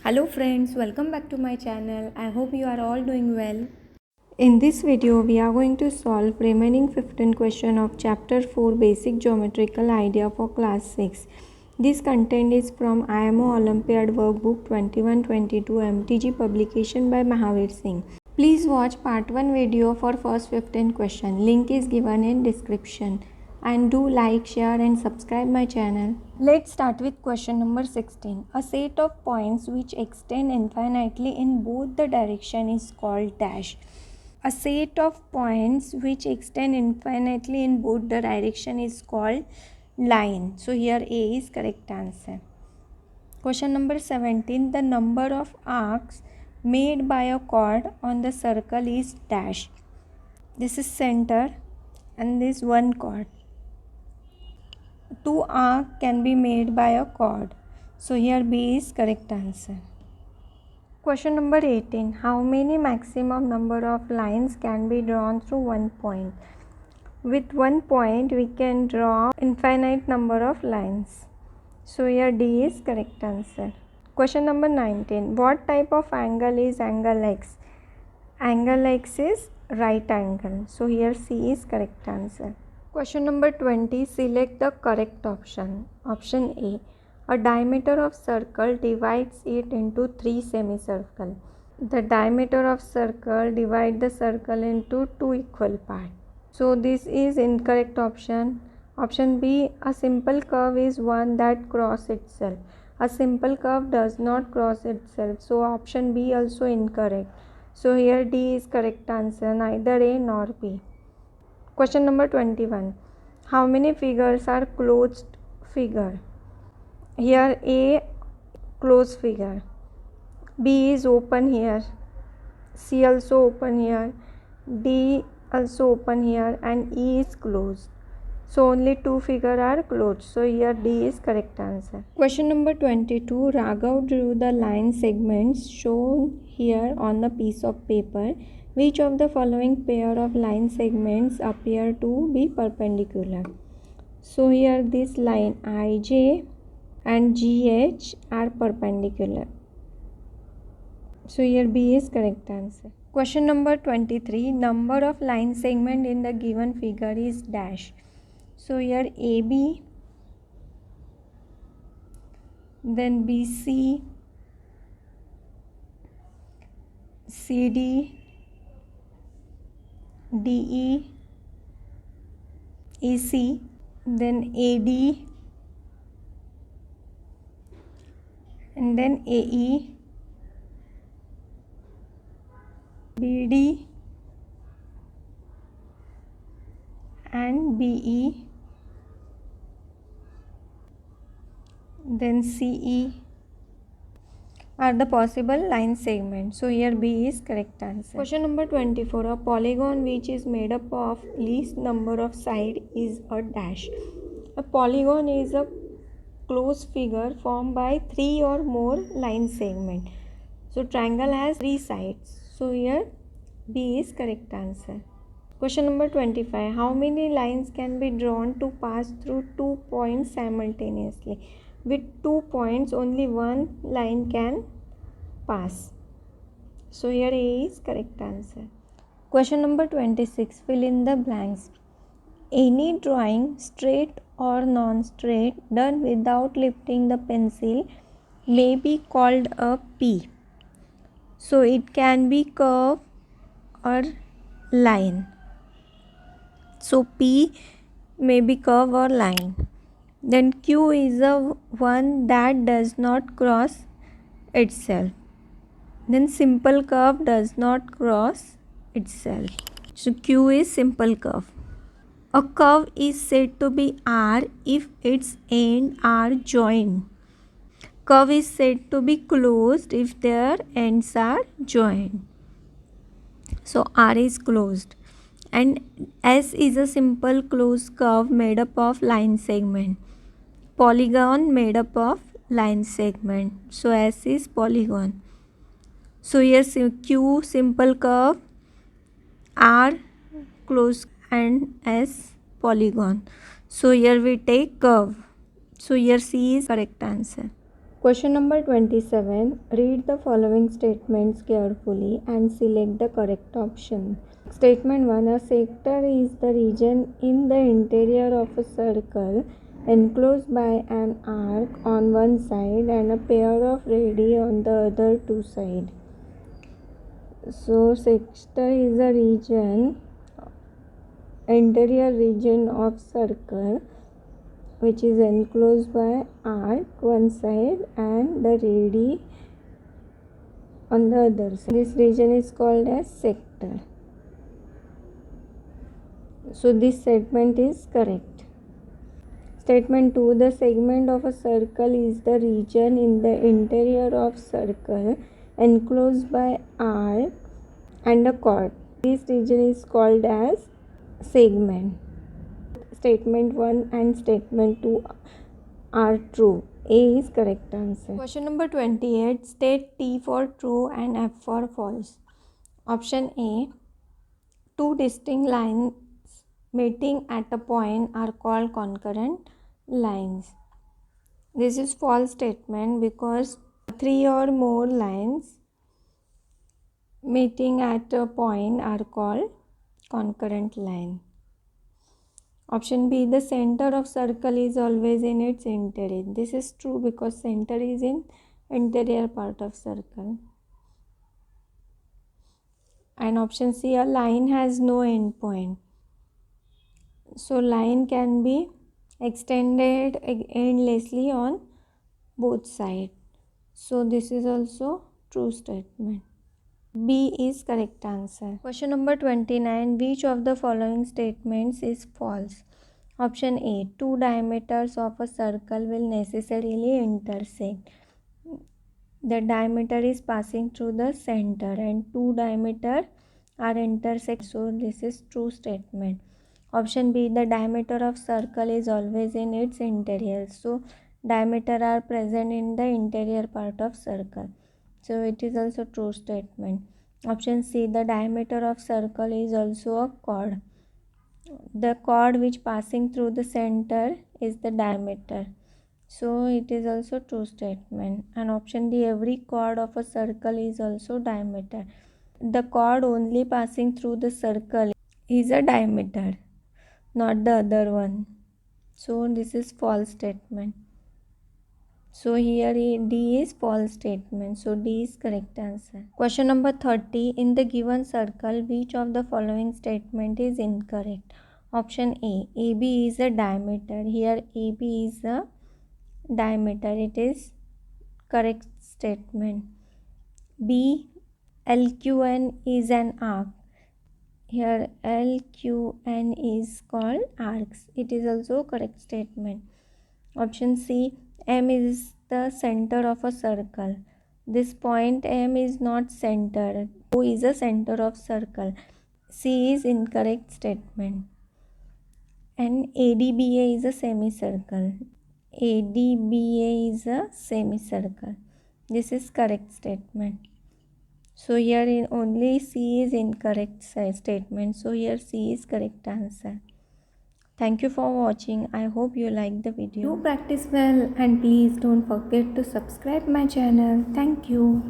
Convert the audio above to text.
Hello friends, welcome back to my channel. I hope you are all doing well. In this video, we are going to solve remaining 15 question of chapter 4 basic geometrical idea for class 6. This content is from IMO Olympiad workbook 2122 MTG publication by Mahavir Singh. Please watch part 1 video for first 15 question. Link is given in description. And do like, share and subscribe my channel. Let's start with question number 16. A set of points which extend infinitely in both the direction is called dash. A set of points which extend infinitely in both the direction is called line. So here A is correct answer. Question number 17. The number of arcs made by a chord on the circle is dash. This is center and this one chord. 2 arcs can be made by a chord. So here B is correct answer. Question number 18. How many maximum number of lines can be drawn through one point? With one point we can draw infinite number of lines. So here D is correct answer. Question number 19. What type of angle is angle X? Angle X is right angle. So here C is correct answer. Question number 20. Select the correct option. Option A. A diameter of circle divides it into 3 semicircles. The diameter of circle divides the circle into 2 equal parts. So this is incorrect option. Option B. A simple curve is one that crosses itself. A simple curve does not cross itself. So option B also incorrect. So here D is correct answer, neither A nor B. Question number 21. How many figures are closed figure? Here A closed figure, B is open here, C also open here, D also open here and E is closed. So only 2 figures are closed. So here D is correct answer. Question number 22. Raghav drew the line segments shown here on the piece of paper. Which of the following pair of line segments appear to be perpendicular? So here this line IJ and GH are perpendicular. So here B is correct answer. Question number 23. Number of line segment in the given figure is dash. So here AB, then BC, CD, DE, AC, then AD, and then AE, BD, and BE, then CE are the possible line segments. So here B is correct answer. Question number 24. A polygon which is made up of least number of sides is a dash. A polygon is a closed figure formed by 3 or more line segments. So triangle has 3 sides. So here B is correct answer. Question number 25. How many lines can be drawn to pass through 2 points simultaneously? With 2 points, only one line can pass. So here A is correct answer. Question number 26. Fill in the blanks. Any drawing, straight or non-straight, done without lifting the pencil may be called a P. So it can be curve or line. So P may be curve or line. Then Q is the one that does not cross itself. Then simple curve does not cross itself. So Q is simple curve. A curve is said to be R if its ends are joined. Curve is said to be closed if their ends are joined. So R is closed. And S is a simple closed curve made up of line segment. Polygon made up of line segment. So S is polygon. So here Q simple curve, R closed and S polygon. So here we take curve. So here C is correct answer. Question number 27. Read the following statements carefully and select the correct option. Statement 1. A sector is the region in the interior of a circle enclosed by an arc on one side and a pair of radii on the other two sides. So, sector is a region, interior region of circle which is enclosed by arc one side and the radii on the other side. This region is called as sector. So this statement is correct. Statement 2. The segment of a circle is the region in the interior of circle enclosed by arc and a chord. This region is called as segment. Statement 1 and statement 2 are true. A is correct answer. Question number 28. State T for true and F for false. Option A. Two distinct lines meeting at a point are called concurrent lines. This is false statement because three or more lines meeting at a point are called concurrent line. Option B. The center of circle is always in its interior. This is true because center is in interior part of circle. And option C. A line has no end point. So line can be extended endlessly on both sides. So this is also true statement. B is correct answer. Question number 29. Which of the following statements is false? Option A. Two diameters of a circle will necessarily intersect. The diameter is passing through the center and two diameters are intersect. So this is true statement. Option B. The diameter of circle is always in its interior. So diameter are present in the interior part of circle. So it is also true statement. Option C. The diameter of circle is also a chord. The chord which passing through the center is the diameter. So it is also true statement. And option D. Every chord of a circle is also diameter. The chord only passing through the circle is a diameter, not the other one. So this is false statement. So here D is false statement. So D is correct answer. Question number 30. In the given circle, which of the following statement is incorrect? Option A. AB is a diameter. Here AB is a diameter. It is correct statement. B. LQN is an arc. Here LQN is called arcs. It is also correct statement. Option C. M is the center of a circle. This point M is not center. O is a center of circle. C is incorrect statement. And ADBA is a semicircle. ADBA is a semicircle. This is correct statement. So here only C is incorrect statement. So here C is correct answer. Thank you for watching. I hope you liked the video. Do practice well and please don't forget to subscribe my channel. Thank you.